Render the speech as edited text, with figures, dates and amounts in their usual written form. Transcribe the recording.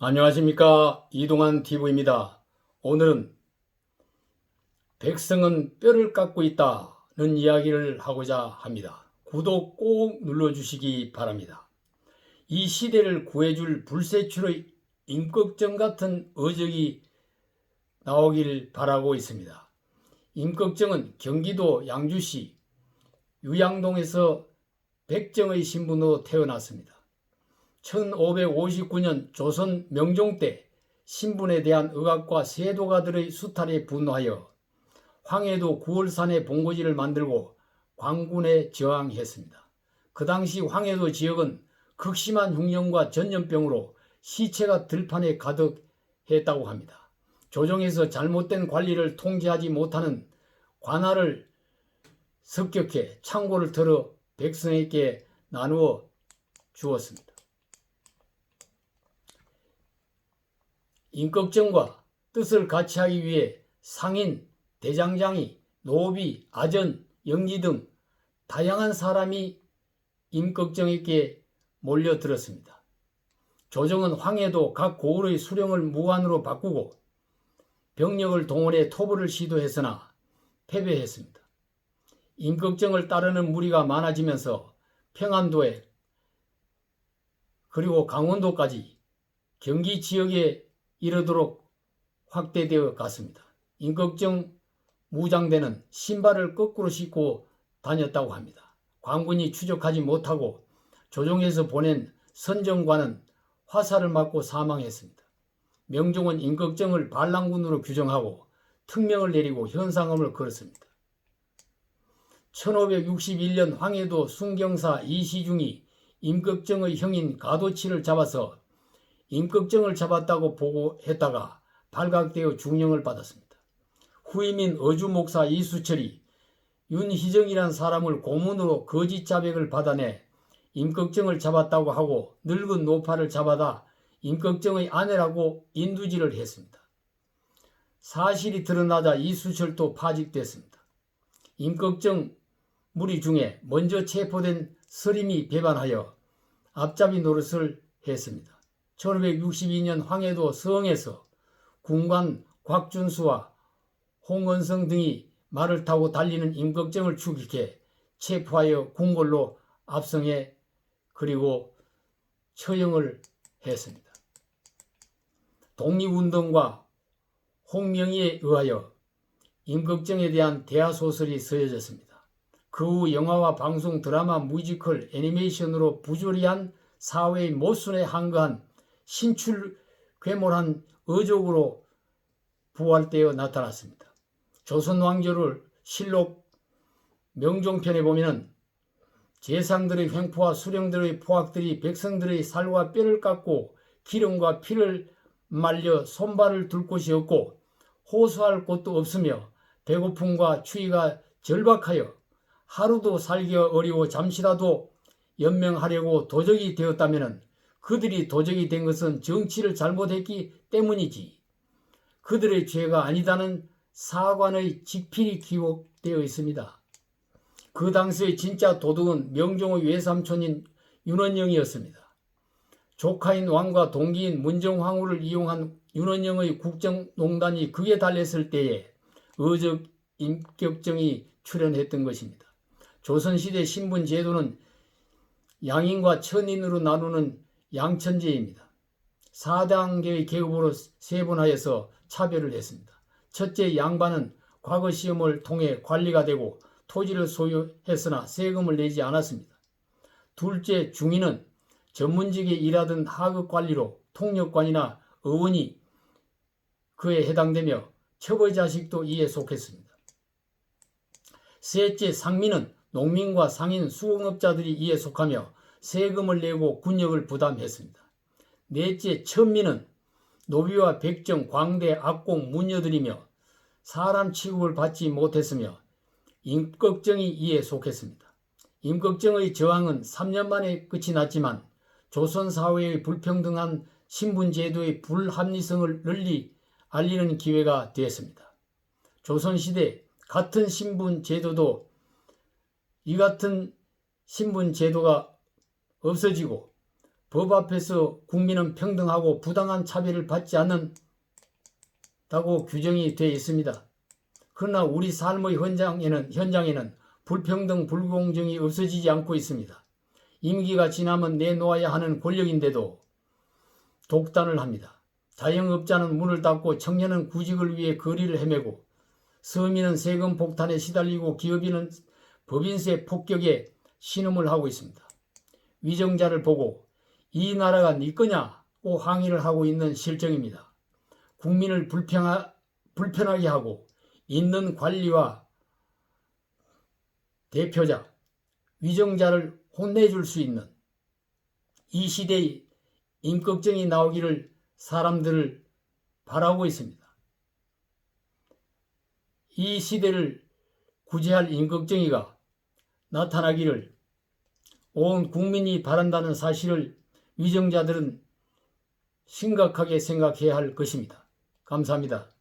안녕하십니까, 이동환 TV입니다. 오늘은 백성은 뼈를 깎고 있다는 이야기를 하고자 합니다. 구독 꼭 눌러주시기 바랍니다. 이 시대를 구해줄 불세출의 임꺽정 같은 어적이 나오길 바라고 있습니다. 임꺽정은 경기도 양주시 유양동에서 백정의 신분으로 태어났습니다. 1559년 조선 명종 때 신분에 대한 의학과 세도가들의 수탈에 분노하여 황해도 구월산에 본거지를 만들고 광군에 저항했습니다. 그 당시 황해도 지역은 극심한 흉년과 전염병으로 시체가 들판에 가득했다고 합니다. 조정에서 잘못된 관리를 통제하지 못하는 관할을 습격해 창고를 털어 백성에게 나누어 주었습니다. 임꺽정과 뜻을 같이 하기 위해 상인, 대장장이, 노비, 아전, 영리 등 다양한 사람이 임꺽정에게 몰려들었습니다. 조정은 황해도 각 고을의 수령을 무관으로 바꾸고 병력을 동원해 토벌을 시도했으나 패배했습니다. 임꺽정을 따르는 무리가 많아지면서 평안도에 그리고 강원도까지 경기 지역에 이르도록 확대되어 갔습니다. 임꺽정 무장대는 신발을 거꾸로 신고 다녔다고 합니다. 관군이 추적하지 못하고 조정에서 보낸 선정관은 화살을 맞고 사망했습니다. 명종은 임꺽정을 반란군으로 규정하고 특명을 내리고 현상음을 걸었습니다. 1561년 황해도 순경사 이시중이 임꺽정의 형인 가도치를 잡아서 임꺽정을 잡았다고 보고했다가 발각되어 중형을 받았습니다. 후임인 어주목사 이수철이 윤희정이란 사람을 고문으로 거짓 자백을 받아내 임꺽정을 잡았다고 하고 늙은 노파를 잡아다 임꺽정의 아내라고 인두질을 했습니다. 사실이 드러나자 이수철도 파직됐습니다. 임꺽정 무리 중에 먼저 체포된 서림이 배반하여 앞잡이 노릇을 했습니다. 1562년 황해도 서흥에서 군관 곽준수와 홍은성 등이 말을 타고 달리는 임꺽정을 추격해 체포하여 궁궐로 압송해 그리고 처형을 했습니다. 독립운동과 홍명희에 의하여 임꺽정에 대한 대하소설이 쓰여졌습니다. 그 후 영화와 방송, 드라마, 뮤지컬, 애니메이션으로 부조리한 사회의 모순에 한거한 신출괴몰한 어족으로 부활되어 나타났습니다. 조선왕조를 실록 명종편에 보면 재상들의 횡포와 수령들의 포악들이 백성들의 살과 뼈를 깎고 기름과 피를 말려 손발을 둘 곳이 없고 호소할 곳도 없으며 배고픔과 추위가 절박하여 하루도 살기가 어려워 잠시라도 연명하려고 도적이 되었다면 그들이 도적이 된 것은 정치를 잘못했기 때문이지 그들의 죄가 아니다는 사관의 직필이 기록되어 있습니다. 그 당시의 진짜 도둑은 명종의 외삼촌인 윤원영이었습니다. 조카인 왕과 동기인 문정황후를 이용한 윤원영의 국정농단이 극에 달했을 때에 어적 임꺽정이 출현했던 것입니다. 조선시대 신분 제도는 양인과 천인으로 나누는 양천제입니다. 4단계의 계급으로 세분하여서 차별을 했습니다. 첫째, 양반은 과거 시험을 통해 관리가 되고 토지를 소유했으나 세금을 내지 않았습니다. 둘째, 중인은 전문직에 일하던 하급 관리로 통역관이나 의원이 그에 해당되며 첩의 자식도 이에 속했습니다. 셋째, 상민은 농민과 상인, 수공업자들이 이에 속하며 세금을 내고 군역을 부담했습니다. 넷째, 천민은 노비와 백정, 광대, 악공, 문여들이며 사람 취급을 받지 못했으며 임꺽정이 이에 속했습니다. 임꺽정의 저항은 3년 만에 끝이 났지만 조선 사회의 불평등한 신분제도의 불합리성을 널리 알리는 기회가 되었습니다. 조선시대 같은 신분제도도 이 같은 신분제도가 없어지고 법 앞에서 국민은 평등하고 부당한 차별을 받지 않는다고 규정이 되어 있습니다. 그러나 우리 삶의 현장에는 불평등, 불공정이 없어지지 않고 있습니다. 임기가 지나면 내놓아야 하는 권력인데도 독단을 합니다. 자영업자는 문을 닫고 청년은 구직을 위해 거리를 헤매고 서민은 세금 폭탄에 시달리고 기업인은 법인세 폭격에 신음을 하고 있습니다. 위정자를 보고 이 나라가 네 거냐고 항의를 하고 있는 실정입니다. 국민을 불편하게 하고 있는 관리와 대표자, 위정자를 혼내줄 수 있는 이 시대의 임꺽정이 나오기를 사람들을 바라고 있습니다. 이 시대를 구제할 임꺽정이가 나타나기를 온 국민이 바란다는 사실을 위정자들은 심각하게 생각해야 할 것입니다. 감사합니다.